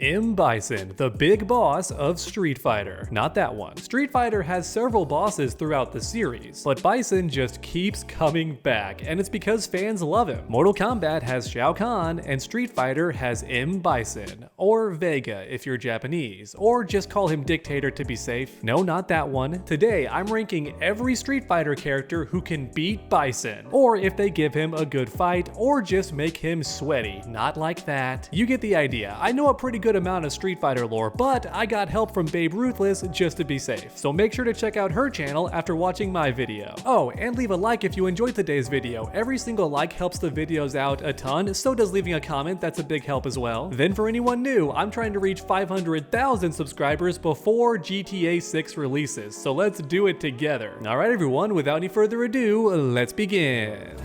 Bison, the big boss of Street Fighter. Not that one. Street Fighter has several bosses throughout the series, but Bison just keeps coming back, and it's because fans love him. Mortal Kombat has Shao Kahn, and Street Fighter has Bison, or Vega if you're Japanese, or just call him Dictator to be safe. No, not that one. Today, I'm ranking every Street Fighter character who can beat Bison, or if they give him a good fight, or just make him sweaty. Not like that. You get the idea. I know a pretty good amount of Street Fighter lore, but I got help from Babe Ruthless just to be safe. So make sure to check out her channel after watching my video. Oh, and leave a like if you enjoyed today's video. Every single like helps the videos out a ton, so does leaving a comment. That's a big help as well. Then for anyone new, I'm trying to reach 500,000 subscribers before GTA 6 releases, so let's do it together. Alright everyone, without any further ado, let's begin.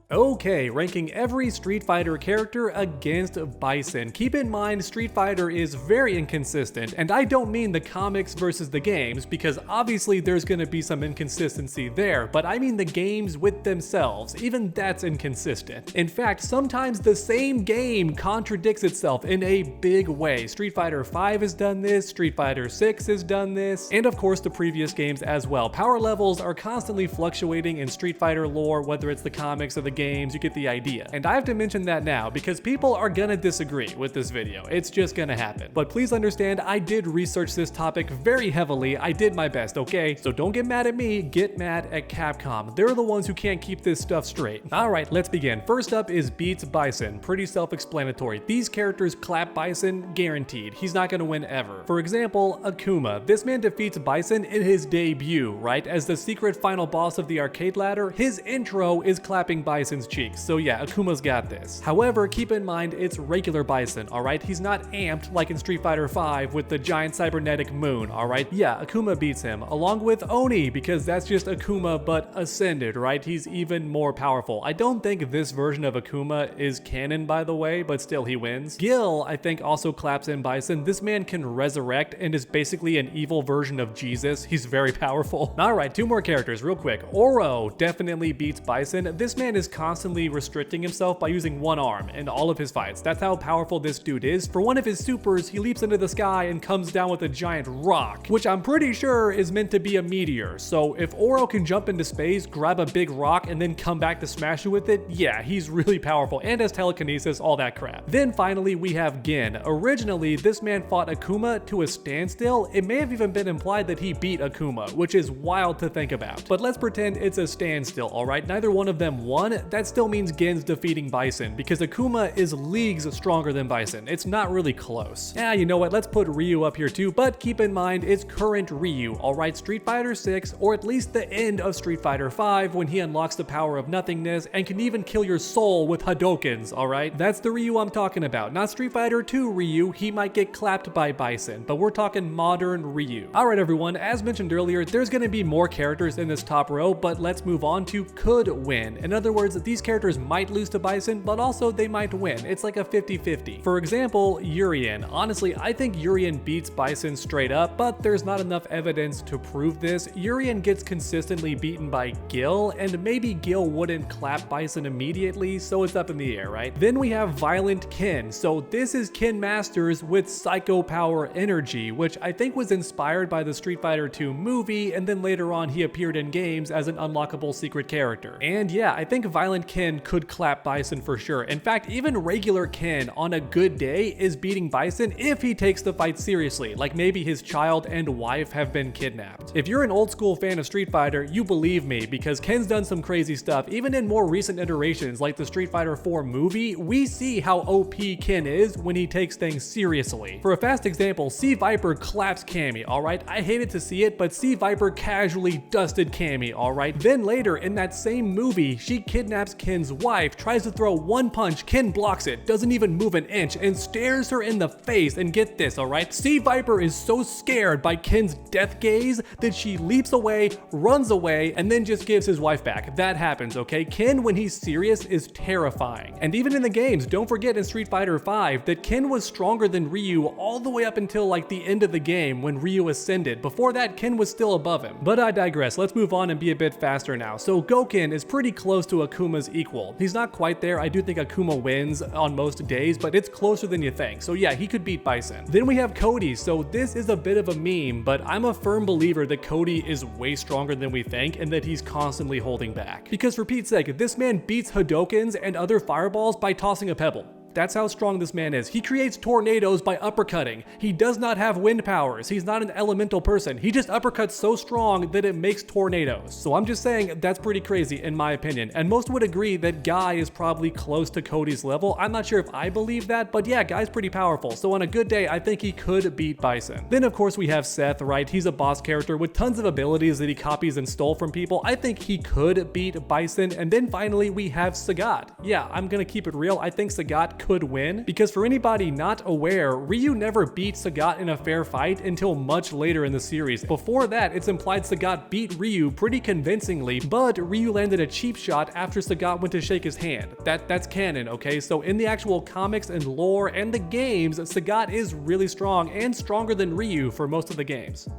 Okay, ranking every Street Fighter character against Bison. Keep in mind, Street Fighter is very inconsistent, and I don't mean the comics versus the games, because obviously there's gonna be some inconsistency there, but I mean the games with themselves. Even that's inconsistent. In fact, sometimes the same game contradicts itself in a big way. Street Fighter V has done this, Street Fighter 6 has done this, and of course the previous games as well. Power levels are constantly fluctuating in Street Fighter lore, whether it's the comics or the games, you get the idea. And I have to mention that now because people are gonna disagree with this video. It's just gonna happen. But please understand, I did research this topic very heavily. I did my best, okay? So don't get mad at me, get mad at Capcom. They're the ones who can't keep this stuff straight. Alright, let's begin. First up is beats Bison. Pretty self-explanatory. These characters clap Bison, guaranteed. He's not gonna win ever. For example, Akuma. This man defeats Bison in his debut, right? As the secret final boss of the arcade ladder, his intro is clapping Bison's cheeks, so yeah, Akuma's got this. However, keep in mind it's regular Bison, alright? He's not amped like in Street Fighter V with the giant cybernetic moon, alright? Yeah, Akuma beats him, along with Oni, because that's just Akuma but ascended, right? He's even more powerful. I don't think this version of Akuma is canon, by the way, but still he wins. Gil, I think, also claps in Bison. This man can resurrect and is basically an evil version of Jesus. He's very powerful. Alright, two more characters real quick. Oro definitely beats Bison. This man is constantly restricting himself by using one arm in all of his fights. That's how powerful this dude is. For one of his supers, he leaps into the sky and comes down with a giant rock, which I'm pretty sure is meant to be a meteor. So if Oro can jump into space, grab a big rock, and then come back to smash you with it, yeah, he's really powerful and has telekinesis, all that crap. Then finally, we have Gin. Originally, this man fought Akuma to a standstill. It may have even been implied that he beat Akuma, which is wild to think about. But let's pretend it's a standstill, alright? Neither one of them won. That still means Gin's defeating Bison, because Akuma is leagues stronger than Bison. It's not really close. Yeah, you know what, let's put Ryu up here too, but keep in mind it's current Ryu, alright? Street Fighter 6, or at least the end of Street Fighter 5, when he unlocks the power of nothingness and can even kill your soul with Hadokens, alright? That's the Ryu I'm talking about, not Street Fighter 2 Ryu. He might get clapped by Bison, but we're talking modern Ryu. Alright everyone, as mentioned earlier, there's gonna be more characters in this top row, but let's move on to could win. In other words, these characters might lose to Bison, but also they might win. It's like a 50-50. For example, Juri Han. Honestly, I think Juri Han beats Bison straight up, but there's not enough evidence to prove this. Juri Han gets consistently beaten by Gil, and maybe Gil wouldn't clap Bison immediately, so it's up in the air, right? Then we have Violent Ken. So this is Ken Masters with Psycho Power Energy, which I think was inspired by the Street Fighter 2 movie, and then later on he appeared in games as an unlockable secret character. And yeah, I think Violent Ken could clap Bison for sure. In fact, even regular Ken on a good day is beating Bison if he takes the fight seriously, like maybe his child and wife have been kidnapped. If you're an old school fan of Street Fighter, you believe me, because Ken's done some crazy stuff. Even in more recent iterations like the Street Fighter 4 movie, we see how OP Ken is when he takes things seriously. For a fast example, C Viper claps Cammy, alright? I hated to see it, but C Viper casually dusted Cammy, alright? Then later in that same movie, she kidnapped kidnaps Ken's wife, tries to throw one punch, Ken blocks it, doesn't even move an inch, and stares her in the face. And get this, alright? Sea Viper is so scared by Ken's death gaze that she leaps away, runs away, and then just gives his wife back. That happens, okay? Ken, when he's serious, is terrifying. And even in the games, don't forget in Street Fighter V that Ken was stronger than Ryu all the way up until like the end of the game when Ryu ascended. Before that, Ken was still above him. But I digress. Let's move on and be a bit faster now. So Gouken is pretty close to Akuma's equal. He's not quite there. I do think Akuma wins on most days, but it's closer than you think. So yeah, he could beat Bison. Then we have Cody. So this is a bit of a meme, but I'm a firm believer that Cody is way stronger than we think and that he's constantly holding back. Because for Pete's sake, this man beats Hadokens and other fireballs by tossing a pebble. That's how strong this man is. He creates tornadoes by uppercutting. He does not have wind powers. He's not an elemental person. He just uppercuts so strong that it makes tornadoes. So I'm just saying that's pretty crazy in my opinion. And most would agree that Guy is probably close to Cody's level. I'm not sure if I believe that, but yeah, Guy's pretty powerful. So on a good day, I think he could beat Bison. Then of course we have Seth, right? He's a boss character with tons of abilities that he copies and stole from people. I think he could beat Bison. And then finally we have Sagat. Yeah, I'm gonna keep it real. I think Sagat could win, because for anybody not aware, Ryu never beat Sagat in a fair fight until much later in the series. Before that, it's implied Sagat beat Ryu pretty convincingly, but Ryu landed a cheap shot after Sagat went to shake his hand. That's canon, okay? So in the actual comics and lore and the games, Sagat is really strong and stronger than Ryu for most of the games.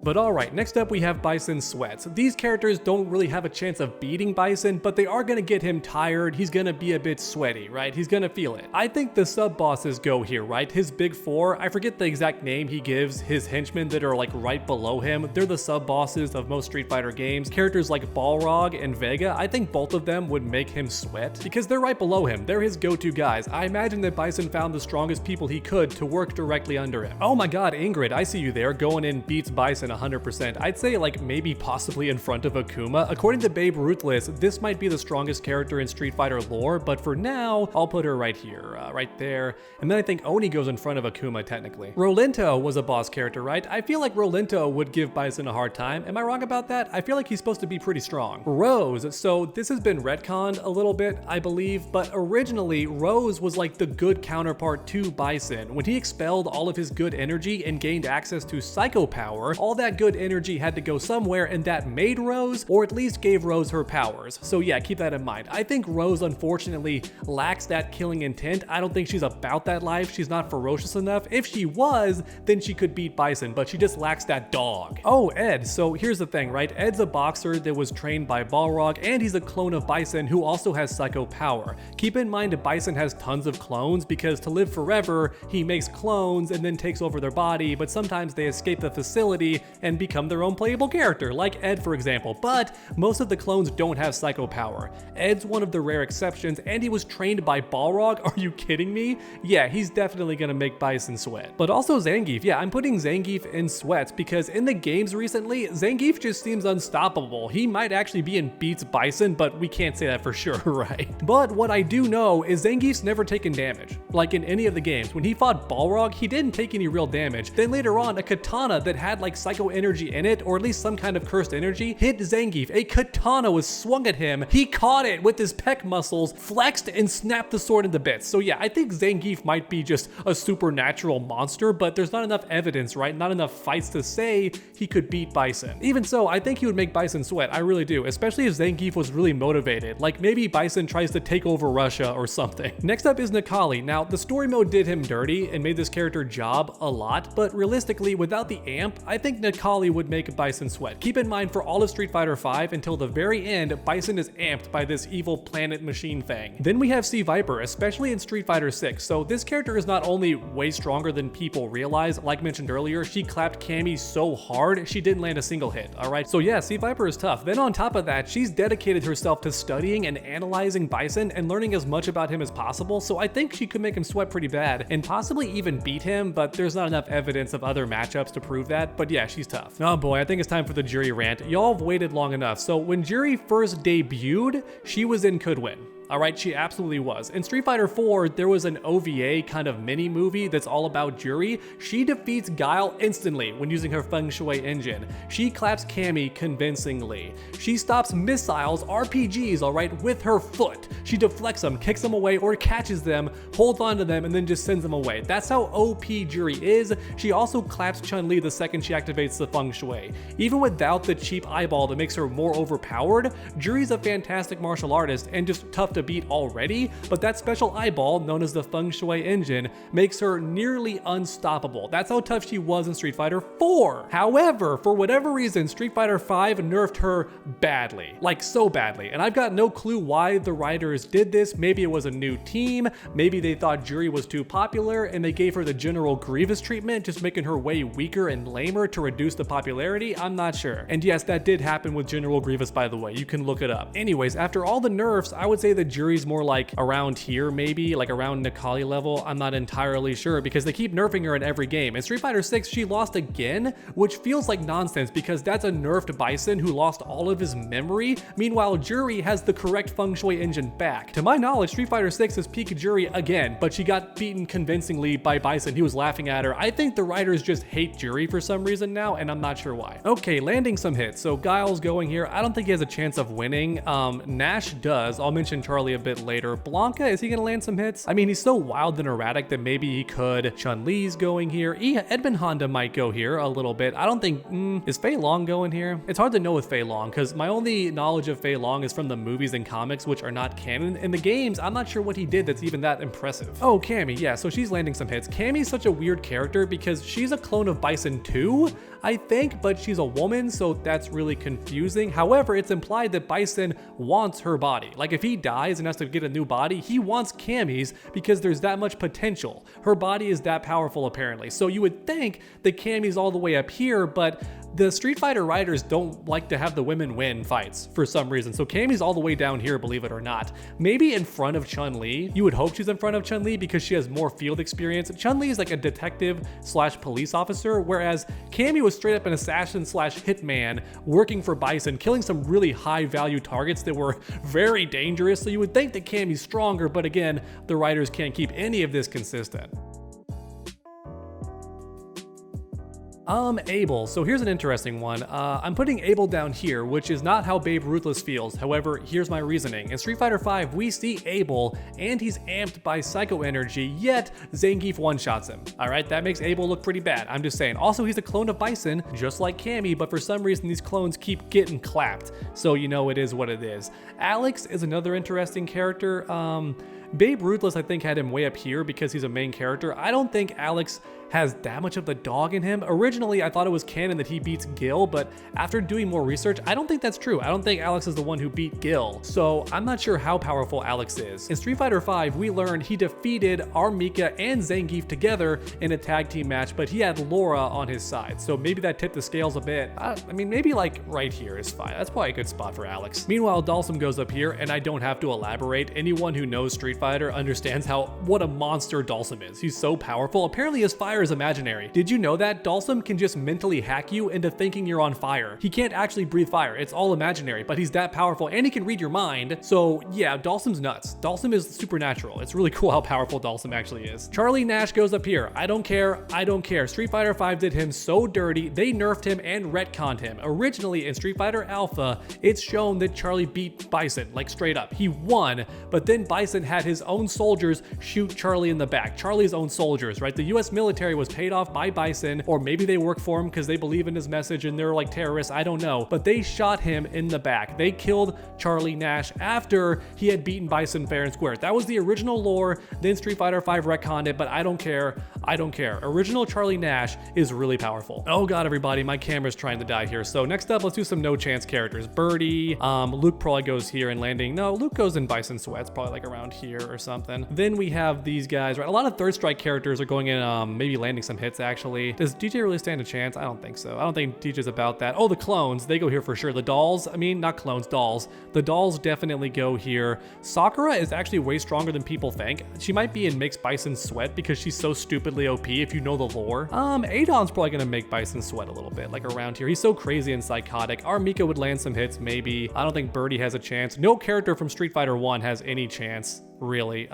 But alright, next up we have Bison Sweats. These characters don't really have a chance of beating Bison, but they are gonna get him tired. He's gonna be a bit sweaty, right? He's gonna feel it. I think the sub-bosses go here, right? His big four, I forget the exact name he gives his henchmen that are like right below him. They're the sub-bosses of most Street Fighter games. Characters like Balrog and Vega, I think both of them would make him sweat because they're right below him. They're his go-to guys. I imagine that Bison found the strongest people he could to work directly under him. Oh my god, Ingrid, I see you there, going in beats Bison 100%. I'd say like maybe possibly in front of Akuma. According to Babe Ruthless, this might be the strongest character in Street Fighter lore, but for now, I'll put her right here, right there. And then I think Oni goes in front of Akuma technically. Rolento was a boss character, right? I feel like Rolento would give Bison a hard time. Am I wrong about that? I feel like he's supposed to be pretty strong. Rose, so this has been retconned a little bit, I believe, but originally Rose was like the good counterpart to Bison. When he expelled all of his good energy and gained access to psycho power, all that good energy had to go somewhere, and that made Rose, or at least gave Rose her powers. So yeah, keep that in mind. I think Rose unfortunately lacks that killing intent. I don't think she's about that life. She's not ferocious enough. If she was, then she could beat Bison, but she just lacks that dog. Oh, Ed. So here's the thing, right? Ed's a boxer that was trained by Balrog, and he's a clone of Bison who also has psycho power. Keep in mind that Bison has tons of clones because to live forever, he makes clones and then takes over their body, but sometimes they escape the facility and become their own playable character, like Ed for example, but most of the clones don't have psycho power. Ed's one of the rare exceptions, and he was trained by Balrog. Are you kidding me? Yeah, he's definitely gonna make Bison sweat. But also Zangief. Yeah, I'm putting Zangief in sweats because in the games recently, Zangief just seems unstoppable. He might actually be in beats Bison, but we can't say that for sure, right? But what I do know is Zangief's never taken damage. Like in any of the games, when he fought Balrog, he didn't take any real damage. Then later on, a katana that had like psycho energy in it, or at least some kind of cursed energy, hit Zangief. A katana was swung at him. He caught it with his pec muscles, flexed, and snapped the sword into bits. So yeah, I think Zangief might be just a supernatural monster, but there's not enough evidence, right? Not enough fights to say he could beat Bison. Even so, I think he would make Bison sweat. I really do, especially if Zangief was really motivated. Like maybe Bison tries to take over Russia or something. Next up is Necalli. Now, the story mode did him dirty and made this character job a lot, but realistically, without the amp, I think Necalli would make Bison sweat. Keep in mind, for all of Street Fighter V until the very end, Bison is amped by this evil planet machine thing. Then we have Sea Viper, especially in Street Fighter VI. So this character is not only way stronger than people realize, like mentioned earlier, she clapped Cammy so hard, she didn't land a single hit, alright? So yeah, Sea Viper is tough. Then on top of that, she's dedicated herself to studying and analyzing Bison and learning as much about him as possible, so I think she could make him sweat pretty bad, and possibly even beat him, but there's not enough evidence of other matchups to prove that, but yeah, she's tough. Oh boy, I think it's time for the Juri rant. Y'all have waited long enough. So when Juri first debuted, she was in Could Win. All right, she absolutely was. In Street Fighter 4, there was an OVA kind of mini movie that's all about Juri. She defeats Guile instantly when using her Feng Shui engine. She claps Cammy convincingly. She stops missiles, RPGs, all right, with her foot. She deflects them, kicks them away, or catches them, holds onto them, and then just sends them away. That's how OP Juri is. She also claps Chun-Li the second she activates the Feng Shui. Even without the cheap eyeball that makes her more overpowered, Juri's a fantastic martial artist and just tough to beat already, but that special eyeball, known as the Feng Shui engine, makes her nearly unstoppable. That's how tough she was in Street Fighter 4. However, for whatever reason, Street Fighter 5 nerfed her badly. Like, so badly. And I've got no clue why the writers did this. Maybe it was a new team, maybe they thought Juri was too popular and they gave her the General Grievous treatment, just making her way weaker and lamer to reduce the popularity. I'm not sure. And yes, that did happen with General Grievous, by the way. You can look it up. Anyways, after all the nerfs, I would say that Juri's more like around here, maybe like around Nikali level. I'm not entirely sure because they keep nerfing her in every game. In Street Fighter 6, she lost again, which feels like nonsense because that's a nerfed Bison who lost all of his memory. Meanwhile, Juri has the correct Feng Shui engine back. To my knowledge, Street Fighter 6 is peak Juri again, but she got beaten convincingly by Bison. He was laughing at her. I think the writers just hate Juri for some reason now, and I'm not sure why. Okay, landing some hits. So Guile's going here. I don't think he has a chance of winning. Nash does. I'll mention Charlie a bit later. Blanca, is he gonna land some hits? I mean, he's so wild and erratic that maybe he could. Chun-Li's going here. Edmund Honda might go here a little bit. I don't think, is Fei Long going here? It's hard to know with Fei Long because my only knowledge of Fei Long is from the movies and comics, which are not canon. In the games, I'm not sure what he did that's even that impressive. Oh, Cammy, yeah, so she's landing some hits. Cammy's such a weird character because she's a clone of Bison 2, I think, but she's a woman, so that's really confusing. However, it's implied that Bison wants her body. Like, if he dies and has to get a new body, he wants Cammy's because there's that much potential. Her body is that powerful, apparently. So you would think that Cammy's all the way up here, but the Street Fighter writers don't like to have the women win fights for some reason. So Cammy's all the way down here, believe it or not. Maybe in front of Chun-Li. You would hope she's in front of Chun-Li because she has more field experience. Chun-Li is like a detective slash police officer, whereas Cammy was straight up an assassin slash hitman working for Bison, killing some really high value targets that were very dangerous. So you would think that Cammy's stronger, but again, the writers can't keep any of this consistent. Abel. So here's an interesting one. I'm putting Abel down here, which is not how Babe Ruthless feels. However, here's my reasoning. In Street Fighter 5, we see Abel, and he's amped by Psycho Energy, yet Zangief one-shots him. All right, that makes Abel look pretty bad. I'm just saying. Also, he's a clone of Bison, just like Cammy, but for some reason, these clones keep getting clapped. So you know it is what it is. Alex is another interesting character. Babe Ruthless, I think, had him way up here because he's a main character. I don't think Alex has that much of the dog in him. Originally, I thought it was canon that he beats Gil, but after doing more research, I don't think that's true. I don't think Alex is the one who beat Gil, so I'm not sure how powerful Alex is. In Street Fighter 5, we learned he defeated Armika and Zangief together in a tag team match, but he had Laura on his side, so maybe that tipped the scales a bit. I mean, maybe like right here is fine. That's probably a good spot for Alex. Meanwhile, Dalsum goes up here, and I don't have to elaborate. Anyone who knows Street Fighter understands what a monster Dalsum is. He's so powerful. Apparently his fire is imaginary. Did you know that? Dalsum can just mentally hack you into thinking you're on fire. He can't actually breathe fire. It's all imaginary, but he's that powerful and he can read your mind. So yeah, Dalsum's nuts. Dalsum is supernatural. It's really cool how powerful Dalsum actually is. Charlie Nash goes up here. I don't care. I don't care. Street Fighter 5 did him so dirty. They nerfed him and retconned him. Originally in Street Fighter Alpha, it's shown that Charlie beat Bison, like straight up. He won, but then Bison had his own soldiers shoot Charlie in the back. Charlie's own soldiers, right? The US military was paid off by Bison, or maybe they work for him because they believe in his message and they're like terrorists, I don't know. But they shot him in the back. They killed Charlie Nash after he had beaten Bison fair and square. That was the original lore. Then Street Fighter 5 retconned it, but I don't care. I don't care. Original Charlie Nash is really powerful. Oh god, everybody, my camera's trying to die here. So next up, let's do some no chance characters. Birdie, Luke probably goes here and landing. No, Luke goes in Bison Sweats, probably like around here or something. Then we have these guys, right? A lot of third strike characters are going in, maybe landing some hits actually. Does DJ really stand a chance? I don't think so. I don't think DJ's about that. Oh, the clones, they go here for sure. The dolls, I mean, not clones, dolls. The dolls definitely go here. Sakura is actually way stronger than people think. She might be in Mixed Bison Sweat because she's so stupidly stupidly OP if you know the lore. Adon's probably gonna make Bison sweat a little bit, like around here. He's so crazy and psychotic. Our Mika would land some hits, maybe. I don't think Birdie has a chance. No character from Street Fighter 1 has any chance, really.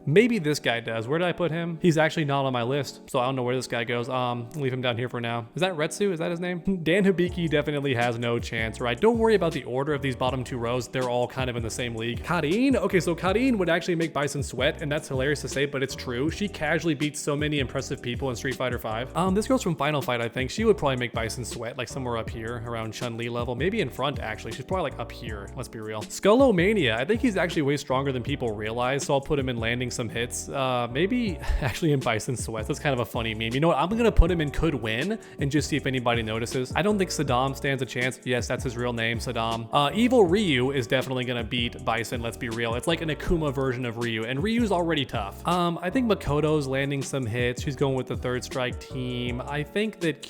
Maybe this guy does. Where did I put him? He's actually not on my list, so I don't know where this guy goes. Leave him down here for now. Is that Retsu? Is that his name? Dan Hibiki definitely has no chance, right? Don't worry about the order of these bottom 2 rows. They're all kind of in the same league. Karin? Okay, so Karin would actually make Bison sweat, and that's hilarious to say, but it's true. She casually beats so many impressive people in Street Fighter 5. This girl's from Final Fight, I think. She would probably make Bison sweat, like somewhere up here, around Chun-Li level. Maybe in front, actually. She's probably like up here. Let's be real. Skullomania. I think he's actually way stronger than people realize, so I'll put him in landing some hits. Maybe actually in Bison sweats. That's kind of a funny meme. You know what? I'm gonna put him in could win and just see if anybody notices. I don't think Saddam stands a chance. Yes, that's his real name, Saddam. Evil Ryu is definitely gonna beat Bison. Let's be real. It's like an Akuma version of Ryu, and Ryu's already tough. I think Makoto's landing some hits. She's going with the third strike team. I think that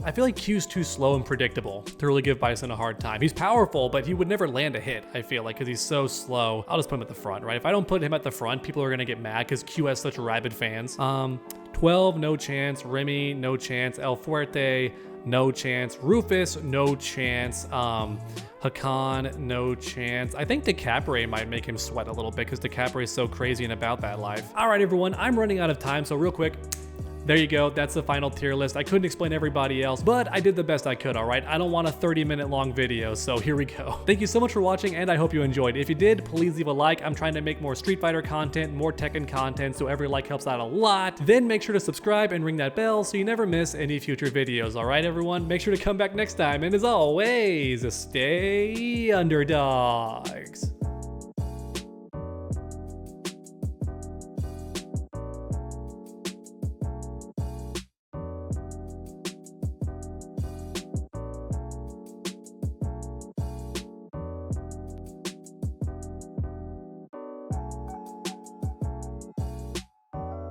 I feel like Q's too slow and predictable to really give Bison a hard time. He's powerful, but he would never land a hit, I feel like, because he's so slow. I'll just put him at the front, right? If I don't put him at the front, people are gonna get mad because Q has such rabid fans. 12, no chance. Remy, no chance. El Fuerte, no chance. Rufus, no chance. Hakan, no chance. I think DeCapre might make him sweat a little bit because DeCapre is so crazy and about that life. All right, everyone, I'm running out of time, so real quick, there you go. That's the final tier list. I couldn't explain everybody else, but I did the best I could, all right? I don't want a 30-minute long video, so here we go. Thank you so much for watching, and I hope you enjoyed. If you did, please leave a like. I'm trying to make more Street Fighter content, more Tekken content, so every like helps out a lot. Then make sure to subscribe and ring that bell so you never miss any future videos, all right, everyone? Make sure to come back next time, and as always, stay underdogs.